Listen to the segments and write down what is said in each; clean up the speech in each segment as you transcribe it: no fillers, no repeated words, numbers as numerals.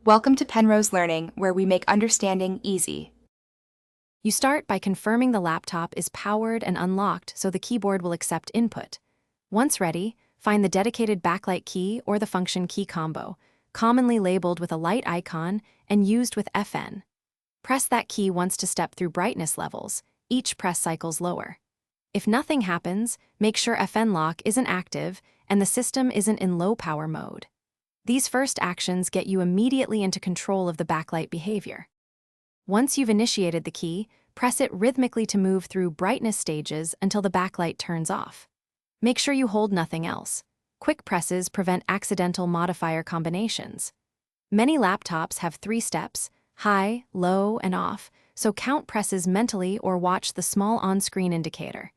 Welcome to Penrose Learning, where we make understanding easy. You start by confirming the laptop is powered and unlocked so the keyboard will accept input. Once ready, find the dedicated backlight key or the function key combo, commonly labeled with a light icon and used with FN. Press that key once to step through brightness levels. Each press cycles lower. If nothing happens, make sure FN lock isn't active and the system isn't in low power mode. These first actions get you immediately into control of the backlight behavior. Once you've initiated the key, press it rhythmically to move through brightness stages until the backlight turns off. Make sure you hold nothing else. Quick presses prevent accidental modifier combinations. Many laptops have 3 steps: high, low, and off, so count presses mentally or watch the small on-screen indicator.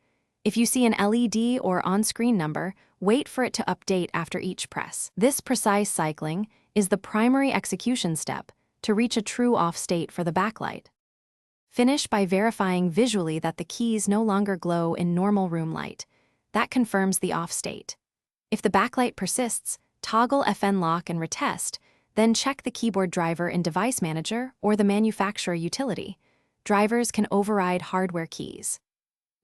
If you see an LED or on-screen number, wait for it to update after each press. This precise cycling is the primary execution step to reach a true off state for the backlight. Finish by verifying visually that the keys no longer glow in normal room light. That confirms the off state. If the backlight persists, toggle FN lock and retest, then check the keyboard driver in Device Manager or the manufacturer utility. Drivers can override hardware keys.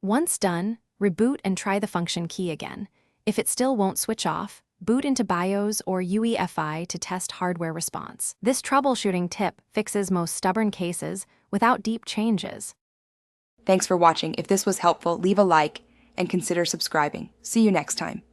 Once done, reboot and try the function key again. If it still won't switch off, boot into BIOS or UEFI to test hardware response. This troubleshooting tip fixes most stubborn cases without deep changes. Thanks for watching. If this was helpful, leave a like and consider subscribing. See you next time.